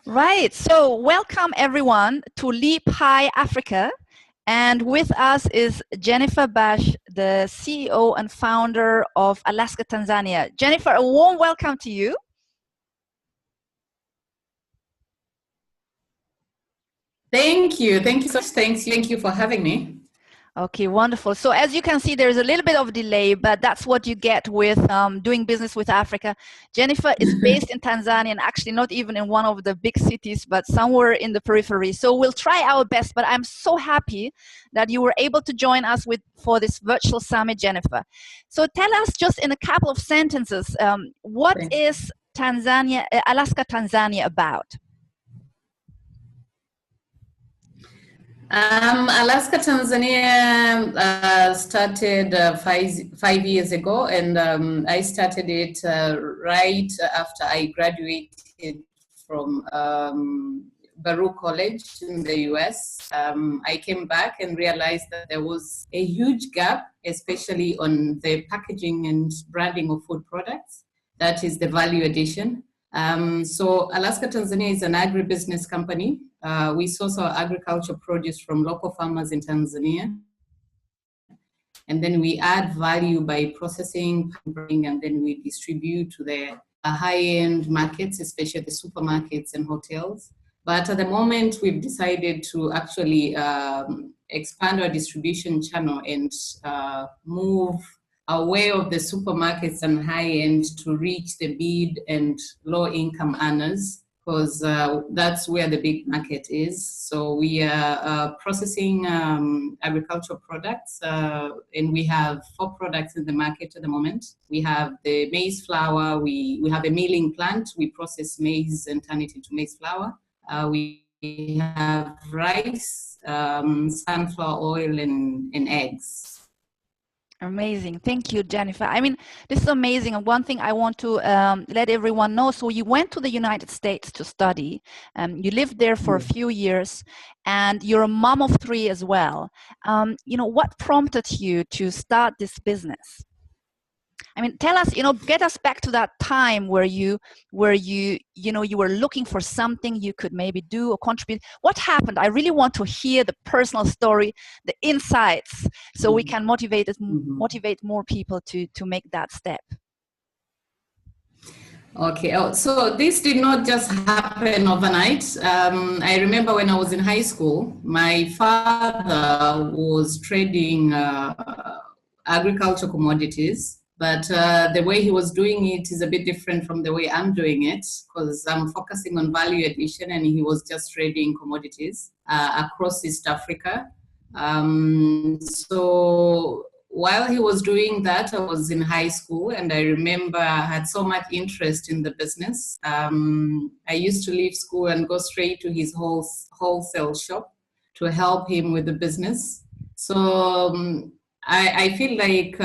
Right. So welcome everyone to Leap High Africa. And with us is Jennifer Bash, the CEO and founder of Alaska Tanzania. Jennifer, a warm welcome to you. Thank you. Thank you so much. Thank you for having me. Okay, wonderful. So as you can see, there's a little bit of delay, but that's what you get with doing business with Africa. Jennifer is based in Tanzania, and actually not even in one of the big cities, but somewhere in the periphery. So we'll try our best, but I'm so happy that you were able to join us for this virtual summit, Jennifer. So tell us just in a couple of sentences, what is Alaska Tanzania about? Alaska Tanzania started 5 years ago, and I started it right after I graduated from Baruch College in the US. I came back and realized that there was a huge gap, especially on the packaging and branding of food products. That is the value addition. So Alaska Tanzania is an agribusiness company. We source our agriculture produce from local farmers in Tanzania. And then we add value by processing, and then we distribute to the high-end markets, especially the supermarkets and hotels. But at the moment, we've decided to actually expand our distribution channel and move away of the supermarkets and high-end to reach the mid and low-income earners, because that's where the big market is. So we are processing agricultural products, and we have 4 products in the market at the moment. We have the maize flour. We have a milling plant. We process maize and turn it into maize flour. We have rice, sunflower oil, and eggs. Amazing. Thank you, Jennifer. I mean, this is amazing. And one thing I want to let everyone know, so you went to the United States to study. You lived there for a few years, and you're a mom of 3 as well. What prompted you to start this business? I mean, tell us, get us back to that time where you were looking for something you could maybe do or contribute. What happened? I really want to hear the personal story, the insights, so we can motivate more people to make that step. Okay, so this did not just happen overnight. I remember when I was in high school, my father was trading agricultural commodities. But the way he was doing it is a bit different from the way I'm doing it, because I'm focusing on value addition, and he was just trading commodities across East Africa. So while he was doing that, I was in high school, and I remember I had so much interest in the business. I used to leave school and go straight to his wholesale shop to help him with the business. So I feel like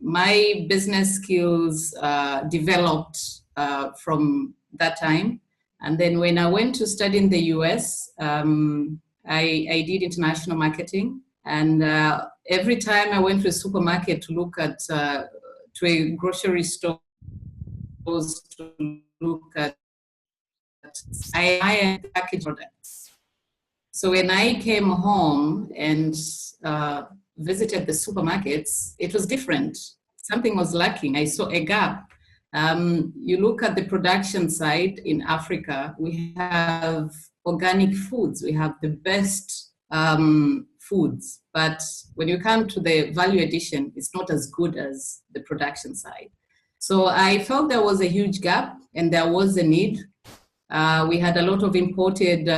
my business skills developed from that time. And then when I went to study in the US, I did international marketing. And every time I went to a supermarket to look at, to a grocery store to look at, I packaged products. So when I came home and visited the supermarkets, it was different. Something was lacking. I saw a gap. You look at the production side in Africa, we have organic foods. We have the best foods. But when you come to the value addition, it's not as good as the production side. So I felt there was a huge gap and there was a need. We had a lot of imported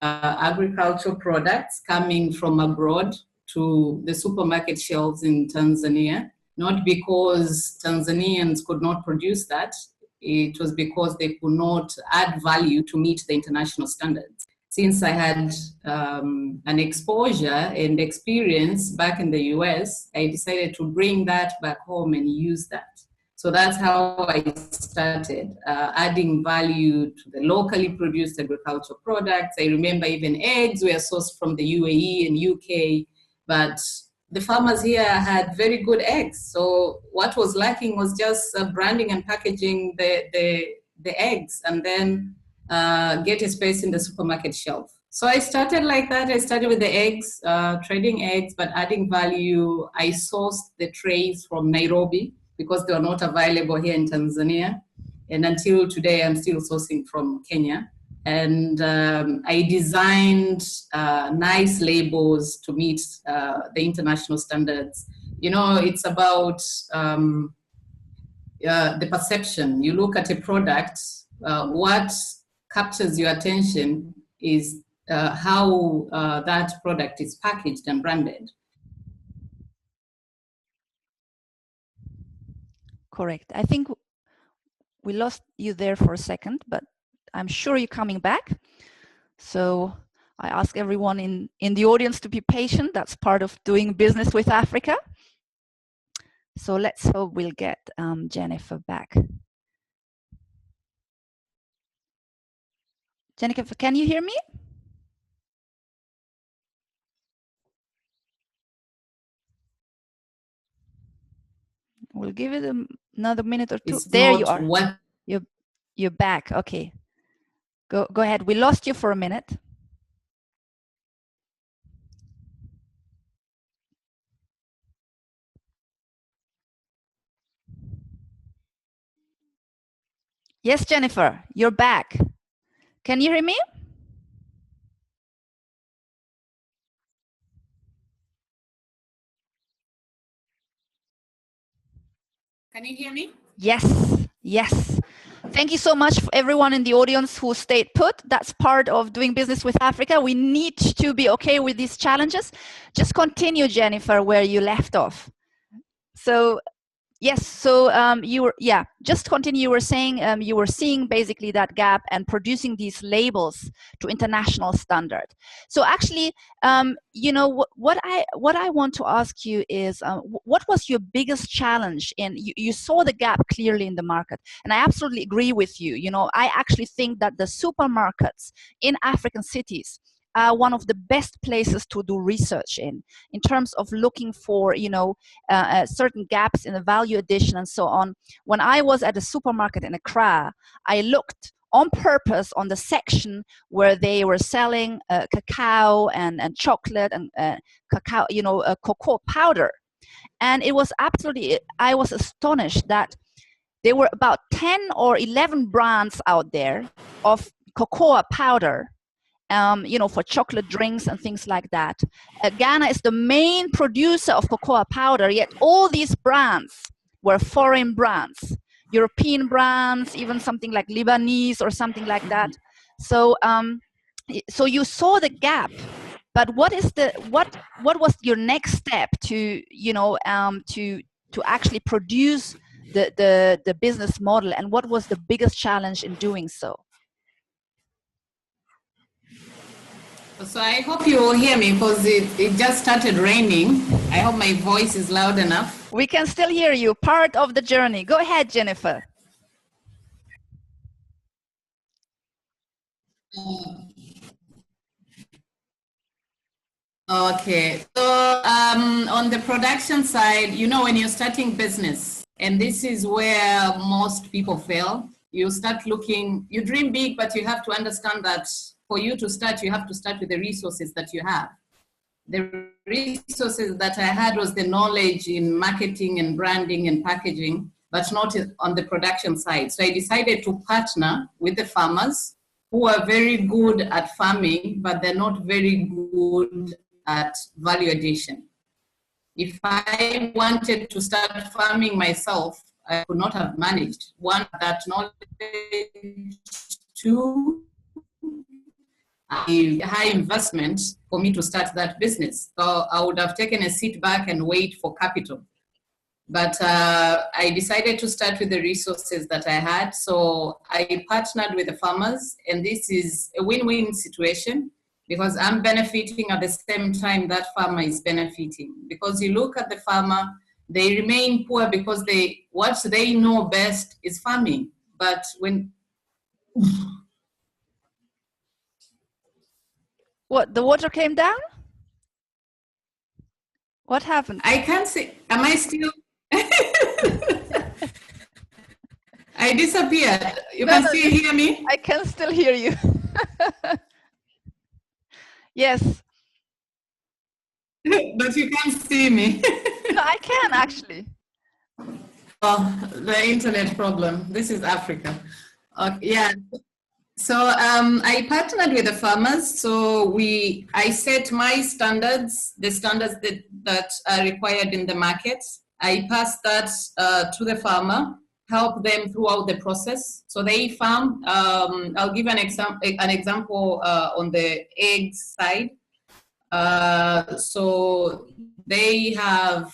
agricultural products coming from abroad to the supermarket shelves in Tanzania, not because Tanzanians could not produce that. It was because they could not add value to meet the international standards. Since I had an exposure and experience back in the US, I decided to bring that back home and use that. So that's how I started adding value to the locally produced agricultural products. I remember even eggs were sourced from the UAE and UK, but the farmers here had very good eggs. So what was lacking was just branding and packaging the eggs. And then get a space in the supermarket shelf. So I started like that. I started with the eggs, trading eggs, but adding value. I sourced the trays from Nairobi because they were not available here in Tanzania. And until today, I'm still sourcing from Kenya. And I designed nice labels to meet the international standards. You know, it's about the perception. You look at a product, what captures your attention is how that product is packaged and branded. Correct. I think we lost you there for a second, but I'm sure you're coming back. So I ask everyone in the audience to be patient. That's part of doing business with Africa. So let's hope we'll get Jennifer back. Jennifer, can you hear me? We'll give it another minute or two. It's there you not are. what You're back. Okay. Go ahead. We lost you for a minute. Yes, Jennifer, you're back. Can you hear me? Can you hear me? Yes, yes. Thank you so much for everyone in the audience who stayed put. That's part of doing business with Africa. We need to be okay with these challenges. Just continue, Jennifer, where you left off. So yes, so you were, yeah, just continue. You were saying you were seeing basically that gap and producing these labels to international standard. So actually, you know, what I want to ask you is, what was your biggest challenge in, you saw the gap clearly in the market, and I absolutely agree with you. You know, I actually think that the supermarkets in African cities are one of the best places to do research in terms of looking for, you know, certain gaps in the value addition and so on. When I was at a supermarket in Accra, I looked on purpose on the section where they were selling cacao and chocolate and cacao, you know, cocoa powder. And it was absolutely, I was astonished that there were about 10 or 11 brands out there of cocoa powder, you know, for chocolate drinks and things like that. Ghana is the main producer of cocoa powder, yet all these brands were foreign brands, European brands, even something like Lebanese or something like that. So, so you saw the gap, but what is the what was your next step to, you know, to actually produce the business model, and what was the biggest challenge in doing so? So I hope you will hear me because it just started raining. I hope my voice is loud enough. We can still hear you. Part of the journey. Go ahead, Jennifer. Okay. So on the production side, you know, when you're starting business, and this is where most people fail, you start looking, you dream big, but you have to understand that for you to start, you have to start with the resources that you have. The resources that I had was the knowledge in marketing and branding and packaging, but not on the production side. So I decided to partner with the farmers who are very good at farming, but they're not very good at value addition. If I wanted to start farming myself, I could not have managed. One, that knowledge. Two, a high investment for me to start that business. So I would have taken a seat back and wait for capital. But I decided to start with the resources that I had. So I partnered with the farmers, and this is a win-win situation because I'm benefiting at the same time that farmer is benefiting. Because you look at the farmer, they remain poor because what they know best is farming. But when What, the water came down? What happened? I can't say, am I still? I I disappeared. You No, can no, still hear me? I can still hear you. Yes. But you can't see me. No, I can actually. Oh, the internet problem. This is Africa. Yeah. So I partnered with the farmers. So I set my standards, the standards that are required in the market. I pass that to the farmer, help them throughout the process. So they farm. I'll give an example on the eggs side. So they have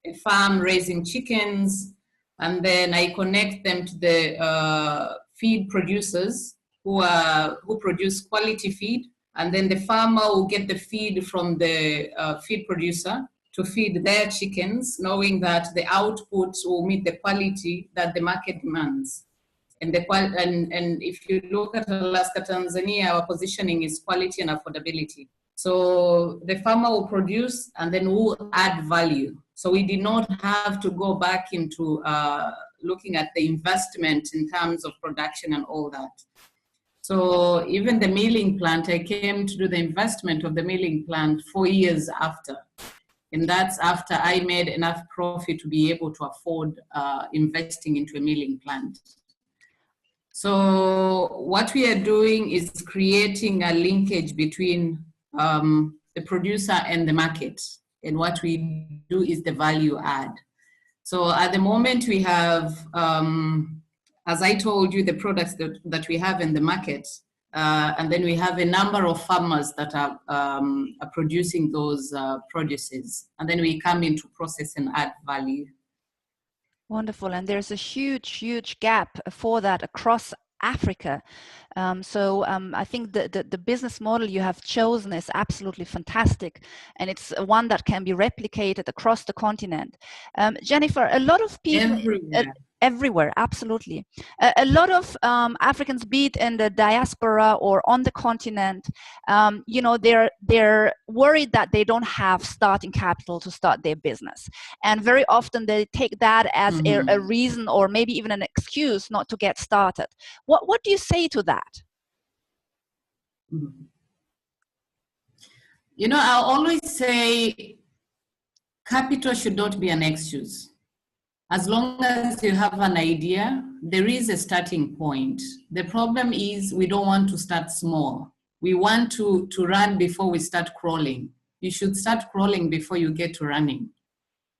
a farm raising chickens, and then I connect them to the feed producers who produce quality feed, and then the farmer will get the feed from the feed producer to feed their chickens, knowing that the output will meet the quality that the market demands. And if you look at Alaska Tanzania, our positioning is quality and affordability. So the farmer will produce and then will add value. So we did not have to go back into looking at the investment in terms of production and all that. So even the milling plant, I came to do the investment of the milling plant 4 years after. And that's after I made enough profit to be able to afford investing into a milling plant. So what we are doing is creating a linkage between the producer and the market. And what we do is the value add. So at the moment we have, as I told you, the products that we have in the market. And then we have a number of farmers that are producing those produces. And then we come into process and add value. Wonderful. And there's a huge gap for that across Africa. I think the business model you have chosen is absolutely fantastic, and it's one that can be replicated across the continent. Jennifer, a lot of people everywhere, absolutely. A lot of Africans, be it in the diaspora or on the continent, they're worried that they don't have starting capital to start their business, and very often they take that as a reason or maybe even an excuse not to get started. What do you say to that? You know, I always say capital should not be an excuse. As long as you have an idea, there is a starting point. The problem is we don't want to start small. We want to run before we start crawling. You should start crawling before you get to running.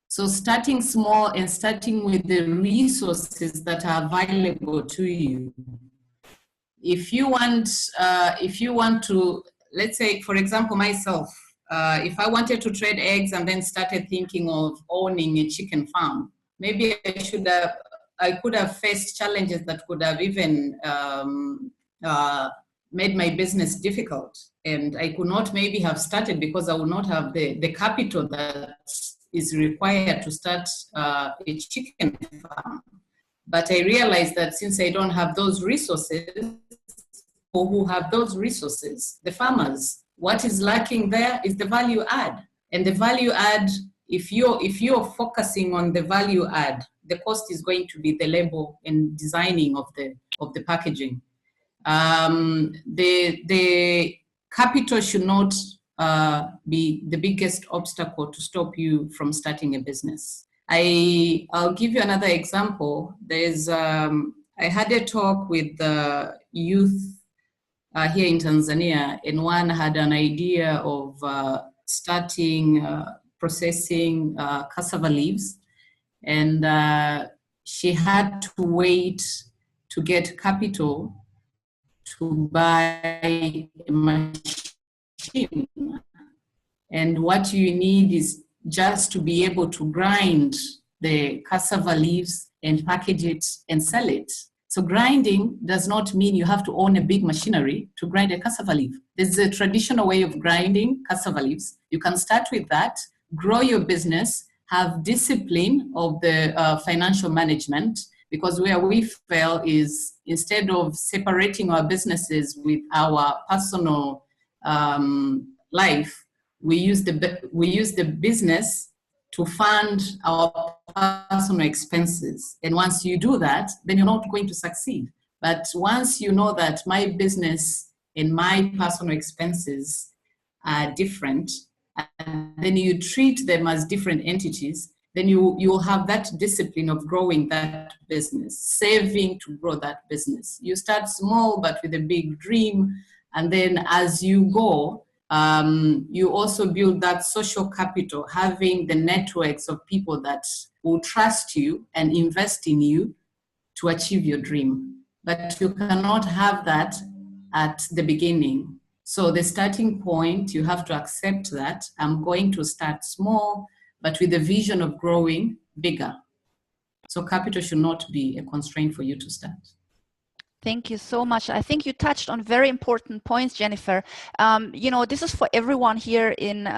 So starting small and starting with the resources that are available to you. If you want to, let's say, for example, myself, if I wanted to trade eggs and then started thinking of owning a chicken farm, maybe I could have faced challenges that could have even made my business difficult. And I could not maybe have started because I would not have the capital that is required to start a chicken farm. But I realized that since I don't have those resources, or who have those resources, the farmers, what is lacking there is the value add. And the value add, if you're focusing on the value add, the cost is going to be the label and designing of the packaging. The capital should not be the biggest obstacle to stop you from starting a business. I'll give you another example. I had a talk with the youth here in Tanzania, and one had an idea of starting processing cassava leaves, and she had to wait to get capital to buy a machine. And what you need is just to be able to grind the cassava leaves and package it and sell it. So grinding does not mean you have to own a big machinery to grind a cassava leaf. There's a traditional way of grinding cassava leaves. You can start with that, grow your business, have discipline of the financial management, because where we fail is instead of separating our businesses with our personal life, we use the business to fund our personal expenses. And once you do that, then you're not going to succeed. But once you know that my business and my personal expenses are different, and then you treat them as different entities, then you'll have that discipline of growing that business, saving to grow that business. You start small, but with a big dream. And then as you go, you also build that social capital, having the networks of people that will trust you and invest in you to achieve your dream. But you cannot have that at the beginning. So the starting point, you have to accept that I'm going to start small, but with the vision of growing bigger. So capital should not be a constraint for you to start. Thank you so much. I think you touched on very important points, Jennifer. You know, this is for everyone here in,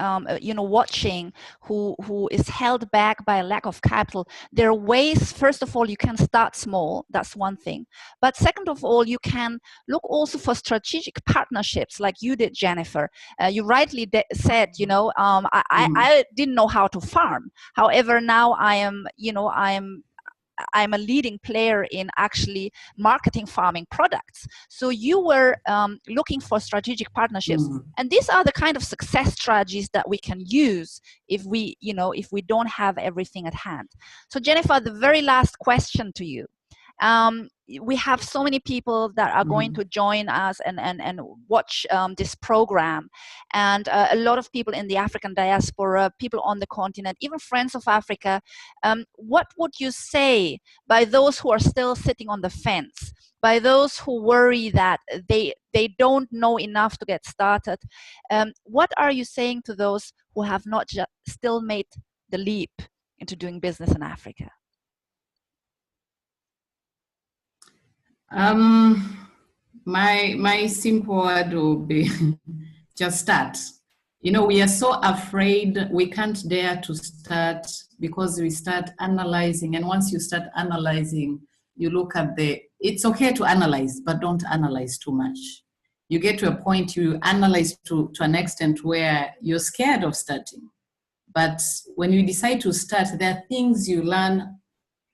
you know, watching who is held back by a lack of capital. There are ways, first of all, you can start small. That's one thing. But second of all, you can look also for strategic partnerships like you did, Jennifer. You rightly said, you know, I didn't know how to farm. However, now I am, you know, I'm a leading player in actually marketing farming products. So you were looking for strategic partnerships. And these are the kind of success strategies that we can use if we, you know, if we don't have everything at hand. So Jennifer, the very last question to you. We have so many people that are going to join us and watch this program, and a lot of people in the African diaspora, people on the continent, even Friends of Africa. What would you say by those who are still sitting on the fence, by those who worry that they don't know enough to get started? What are you saying to those who have not still made the leap into doing business in Africa? My simple word will be just start. You know, we are so afraid we can't dare to start because we start analyzing. And once you start analyzing, you look at it's okay to analyze, but don't analyze too much. You get to a point you analyze to an extent where you're scared of starting. But when you decide to start, there are things you learn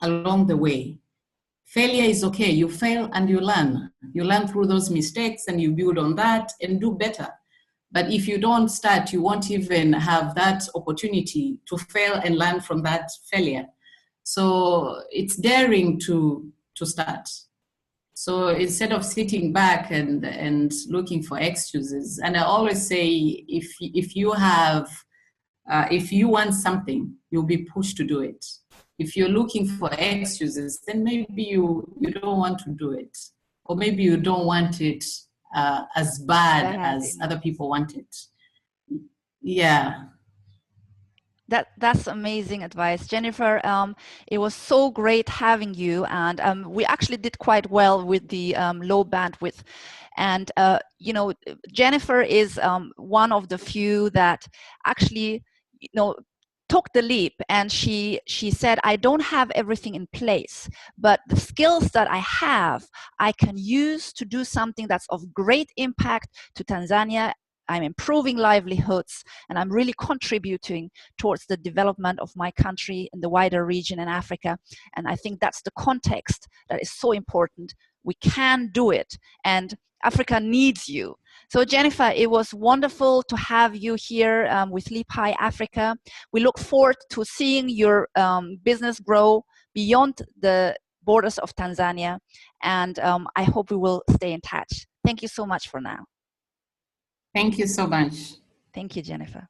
along the way. Failure is okay. You fail and you learn. You learn through those mistakes and you build on that and do better. But if you don't start, you won't even have that opportunity to fail and learn from that failure. So it's daring to start. So instead of sitting back and looking for excuses, and I always say, if you want something, you'll be pushed to do it. If you're looking for excuses, then maybe you don't want to do it. Or maybe you don't want it as bad as other people want it. Yeah. That's amazing advice, Jennifer. It was so great having you, and we actually did quite well with the low bandwidth. And you know, Jennifer is one of the few that actually, you know, took the leap, and she said, I don't have everything in place, but the skills that I have, I can use to do something that's of great impact to Tanzania. I'm improving livelihoods, and I'm really contributing towards the development of my country and the wider region in Africa. And I think that's the context that is so important. We can do it, and Africa needs you. So Jennifer, it was wonderful to have you here with Leap High Africa. We look forward to seeing your business grow beyond the borders of Tanzania, and I hope we will stay in touch. Thank you so much for now. Thank you so much. Thank you, Jennifer.